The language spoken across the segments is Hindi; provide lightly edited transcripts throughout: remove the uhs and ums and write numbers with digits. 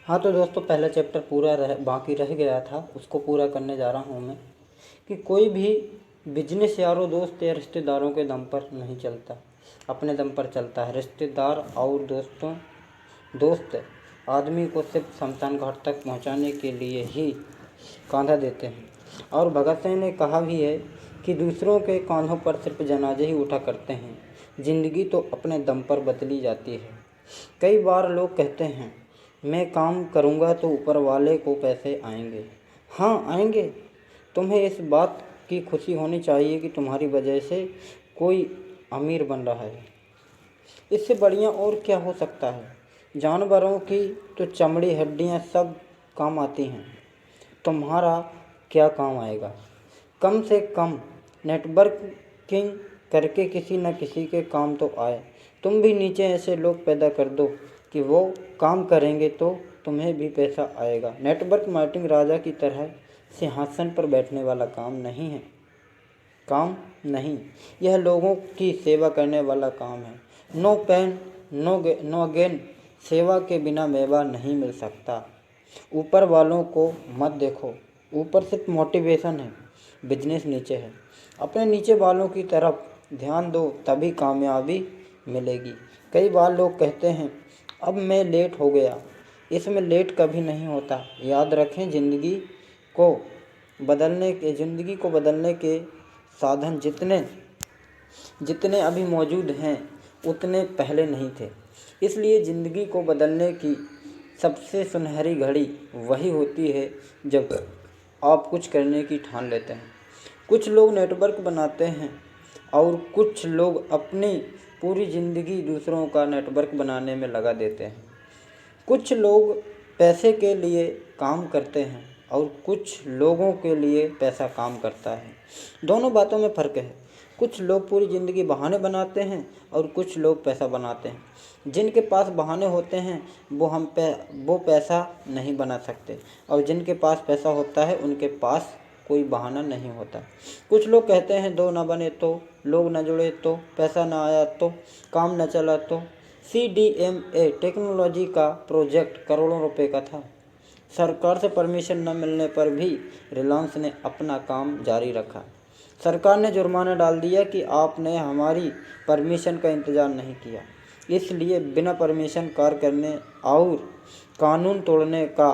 हाँ तो दोस्तों, पहला चैप्टर पूरा बाकी रह गया था, उसको पूरा करने जा रहा हूँ मैं। कि कोई भी बिजनेस यारों दोस्त या रिश्तेदारों के दम पर नहीं चलता, अपने दम पर चलता है। रिश्तेदार और दोस्त आदमी को सिर्फ शमशान घाट तक पहुँचाने के लिए ही कांधा देते हैं। और भगत सिंह ने कहा भी है कि दूसरों के कांधों पर सिर्फ जनाजे ही उठा करते हैं, ज़िंदगी तो अपने दम पर बदली जाती है। कई बार लोग कहते हैं, मैं काम करूँगा तो ऊपर वाले को पैसे आएंगे। हाँ आएंगे, तुम्हें इस बात की खुशी होनी चाहिए कि तुम्हारी वजह से कोई अमीर बन रहा है। इससे बढ़िया और क्या हो सकता है। जानवरों की तो चमड़ी हड्डियाँ सब काम आती हैं, तुम्हारा क्या काम आएगा। कम से कम नेटवर्किंग करके किसी न किसी के काम तो आए। तुम भी नीचे ऐसे लोग पैदा कर दो कि वो काम करेंगे तो तुम्हें भी पैसा आएगा। नेटवर्क मार्केटिंग राजा की तरह सिंहासन पर बैठने वाला काम नहीं, यह लोगों की सेवा करने वाला काम है। नो पेन नो गेन, सेवा के बिना मेवा नहीं मिल सकता। ऊपर वालों को मत देखो, ऊपर सिर्फ मोटिवेशन है, बिजनेस नीचे है। अपने नीचे वालों की तरफ ध्यान दो, तभी कामयाबी मिलेगी। कई बार लोग कहते हैं, अब मैं लेट हो गया। इसमें लेट कभी नहीं होता। याद रखें, ज़िंदगी को बदलने के साधन जितने अभी मौजूद हैं उतने पहले नहीं थे। इसलिए ज़िंदगी को बदलने की सबसे सुनहरी घड़ी वही होती है जब आप कुछ करने की ठान लेते हैं। कुछ लोग नेटवर्क बनाते हैं और कुछ लोग अपनी पूरी ज़िंदगी दूसरों का नेटवर्क बनाने में लगा देते हैं। कुछ लोग पैसे के लिए काम करते हैं और कुछ लोगों के लिए पैसा काम करता है। दोनों बातों में फ़र्क है। कुछ लोग पूरी ज़िंदगी बहाने बनाते हैं और कुछ लोग पैसा बनाते हैं। जिनके पास बहाने होते हैं वो पैसा नहीं बना सकते, और जिनके पास पैसा होता है उनके पास कोई बहाना नहीं होता। कुछ लोग कहते हैं, दो ना बने तो, लोग न जुड़े तो, पैसा ना आया तो, काम न चला तो। CDMA टेक्नोलॉजी का प्रोजेक्ट करोड़ों रुपए का था। सरकार से परमिशन न मिलने पर भी रिलायंस ने अपना काम जारी रखा। सरकार ने जुर्माना डाल दिया कि आपने हमारी परमिशन का इंतज़ार नहीं किया, इसलिए बिना परमिशन कार्य करने और कानून तोड़ने का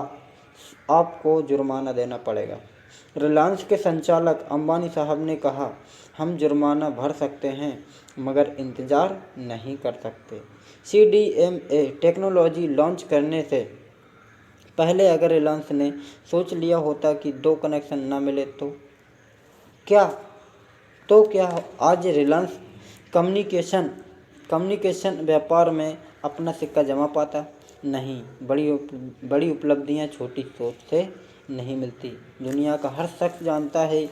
आपको जुर्माना देना पड़ेगा। रिलायंस के संचालक अंबानी साहब ने कहा, हम जुर्माना भर सकते हैं मगर इंतज़ार नहीं कर सकते। CDMA टेक्नोलॉजी लॉन्च करने से पहले अगर रिलायंस ने सोच लिया होता कि 2 कनेक्शन ना मिले तो क्या आज रिलायंस कम्युनिकेशन व्यापार में अपना सिक्का जमा पाता? नहीं। बड़ी उपलब्धियां छोटी सोच से नहीं मिलती। दुनिया का हर शख्स जानता है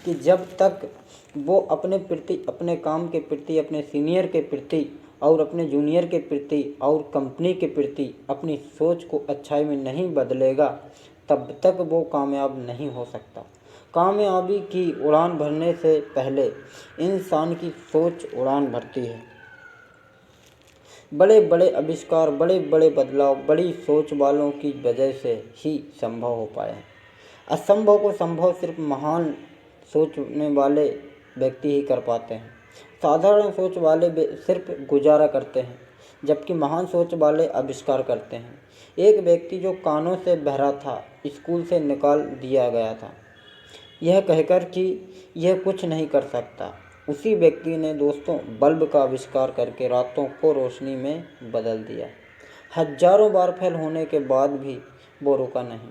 कि जब तक वो अपने प्रति, अपने काम के प्रति, अपने सीनियर के प्रति और अपने जूनियर के प्रति और कंपनी के प्रति अपनी सोच को अच्छाई में नहीं बदलेगा, तब तक वो कामयाब नहीं हो सकता। कामयाबी की उड़ान भरने से पहले इंसान की सोच उड़ान भरती है। बड़े बड़े आविष्कार, बड़े बड़े बदलाव बड़ी सोच वालों की वजह से ही संभव हो पाए हैं। असंभव को संभव सिर्फ महान सोचने वाले व्यक्ति ही कर पाते हैं। साधारण सोच वाले सिर्फ गुजारा करते हैं, जबकि महान सोच वाले आविष्कार करते हैं। एक व्यक्ति जो कानों से बहरा था, स्कूल से निकाल दिया गया था यह कहकर कि यह कुछ नहीं कर सकता, उसी व्यक्ति ने दोस्तों बल्ब का आविष्कार करके रातों को रोशनी में बदल दिया। हजारों बार फेल होने के बाद भी वो रुका नहीं।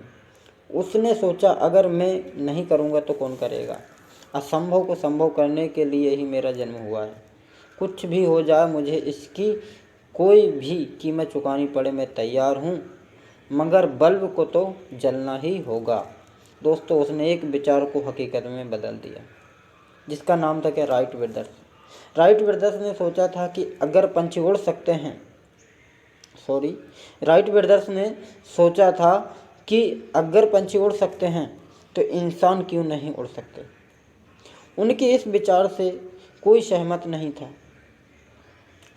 उसने सोचा, अगर मैं नहीं करूँगा तो कौन करेगा। असंभव को संभव करने के लिए ही मेरा जन्म हुआ है। कुछ भी हो जाए, मुझे इसकी कोई भी कीमत चुकानी पड़े, मैं तैयार हूँ, मगर बल्ब को तो जलना ही होगा। दोस्तों, उसने एक विचार को हकीकत में बदल दिया, जिसका नाम था क्या? राइट ब्रदर्स ने सोचा था कि अगर पंछी उड़ सकते हैं राइट ब्रदर्स ने सोचा था कि अगर पंछी उड़ सकते हैं तो इंसान क्यों नहीं उड़ सकते। उनके इस विचार से कोई सहमत नहीं था,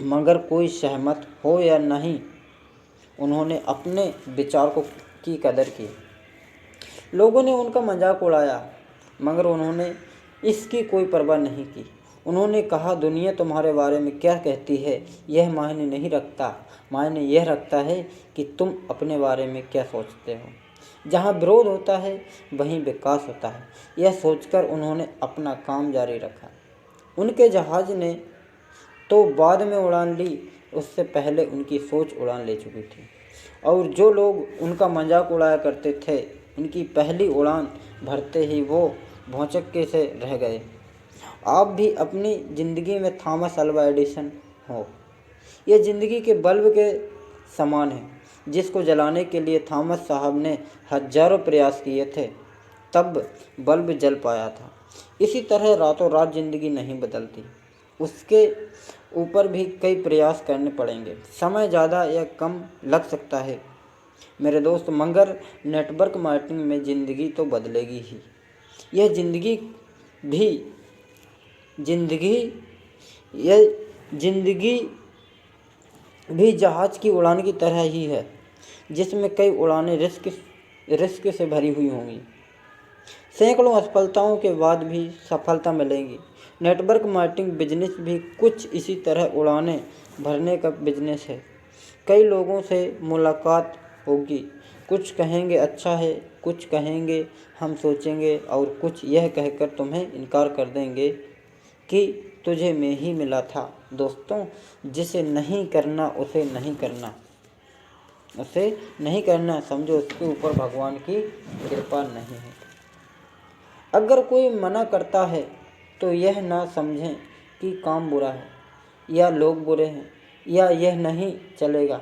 मगर कोई सहमत हो या नहीं, उन्होंने अपने विचार की कदर की। लोगों ने उनका मजाक उड़ाया, मगर उन्होंने इसकी कोई परवाह नहीं की। उन्होंने कहा, दुनिया तुम्हारे बारे में क्या कहती है यह मायने नहीं रखता, मायने यह रखता है कि तुम अपने बारे में क्या सोचते हो। जहाँ विरोध होता है वहीं विकास होता है। यह सोचकर उन्होंने अपना काम जारी रखा। उनके जहाज ने तो बाद में उड़ान ली, उससे पहले उनकी सोच उड़ान ले चुकी थी। और जो लोग उनका मजाक उड़ाया करते थे, उनकी पहली उड़ान भरते ही वो भौचक्के से रह गए। आप भी अपनी ज़िंदगी में थॉमस अल्वा एडिसन हो। यह ज़िंदगी के बल्ब के समान है, जिसको जलाने के लिए थॉमस साहब ने हजारों प्रयास किए थे, तब बल्ब जल पाया था। इसी तरह रातों रात ज़िंदगी नहीं बदलती, उसके ऊपर भी कई प्रयास करने पड़ेंगे। समय ज़्यादा या कम लग सकता है मेरे दोस्त, मगर नेटवर्क मार्केटिंग में ज़िंदगी तो बदलेगी ही। यह ज़िंदगी भी जहाज़ की उड़ान की तरह ही है, जिसमें कई उड़ानें रिस्क से भरी हुई होंगी। सैकड़ों असफलताओं के बाद भी सफलता मिलेगी। नेटवर्क मार्केटिंग बिजनेस भी कुछ इसी तरह उड़ानें भरने का बिजनेस है। कई लोगों से मुलाकात होगी, कुछ कहेंगे अच्छा है, कुछ कहेंगे हम सोचेंगे, और कुछ यह कहकर तुम्हें इनकार कर देंगे कि तुझे मैं ही मिला था। दोस्तों, जिसे नहीं करना उसे नहीं करना, समझो उसके ऊपर भगवान की कृपा नहीं है। अगर कोई मना करता है तो यह ना समझें कि काम बुरा है या लोग बुरे हैं या यह नहीं चलेगा।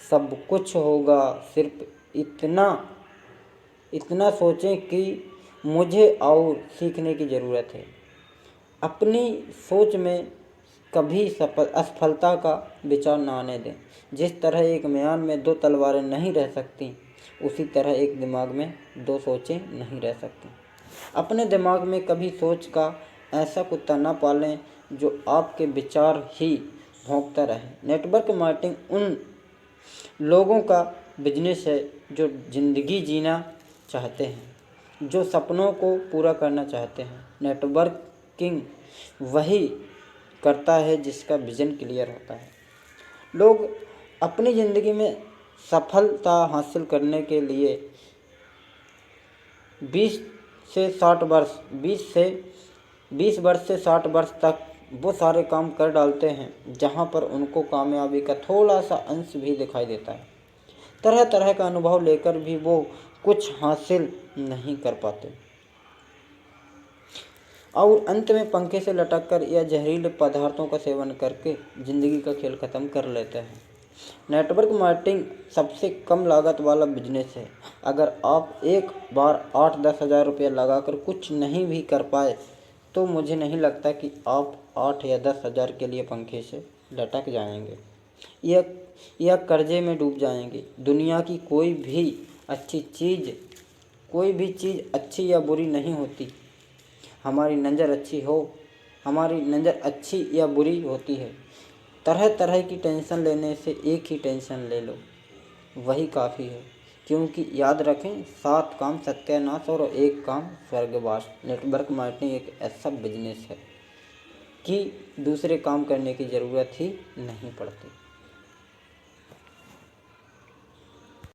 सब कुछ होगा, सिर्फ इतना सोचें कि मुझे और सीखने की ज़रूरत है। अपनी सोच में कभी असफलता का विचार न आने दें। जिस तरह एक म्यान में दो तलवारें नहीं रह सकती, उसी तरह एक दिमाग में दो सोचें नहीं रह सकती। अपने दिमाग में कभी सोच का ऐसा कुत्ता न पालें जो आपके विचार ही भौंकता रहे। नेटवर्क मार्केटिंग उन लोगों का बिजनेस है जो ज़िंदगी जीना चाहते हैं, जो सपनों को पूरा करना चाहते हैं। नेटवर्किंग वही करता है जिसका विज़न क्लियर होता है। लोग अपनी ज़िंदगी में सफलता हासिल करने के लिए 20 वर्ष से 60 वर्ष तक वो सारे काम कर डालते हैं जहाँ पर उनको कामयाबी का थोड़ा सा अंश भी दिखाई देता है। तरह तरह का अनुभव लेकर भी वो कुछ हासिल नहीं कर पाते और अंत में पंखे से लटक कर या जहरीले पदार्थों का सेवन करके ज़िंदगी का खेल ख़त्म कर लेते हैं। नेटवर्क मार्केटिंग सबसे कम लागत वाला बिजनेस है। अगर आप एक बार 8-10 हज़ार रुपये लगाकर कुछ नहीं भी कर पाए तो मुझे नहीं लगता कि आप 8 या 10 हज़ार के लिए पंखे से लटक जाएंगे या कर्जे में डूब जाएंगे। दुनिया की कोई भी चीज़ अच्छी या बुरी नहीं होती। हमारी नज़र अच्छी या बुरी होती है। तरह तरह की टेंशन लेने से एक ही टेंशन ले लो, वही काफ़ी है। क्योंकि याद रखें, 7 काम सत्यानाश और 1 काम स्वर्गवास। नेटवर्क मार्केटिंग एक ऐसा बिजनेस है कि दूसरे काम करने की ज़रूरत ही नहीं पड़ती।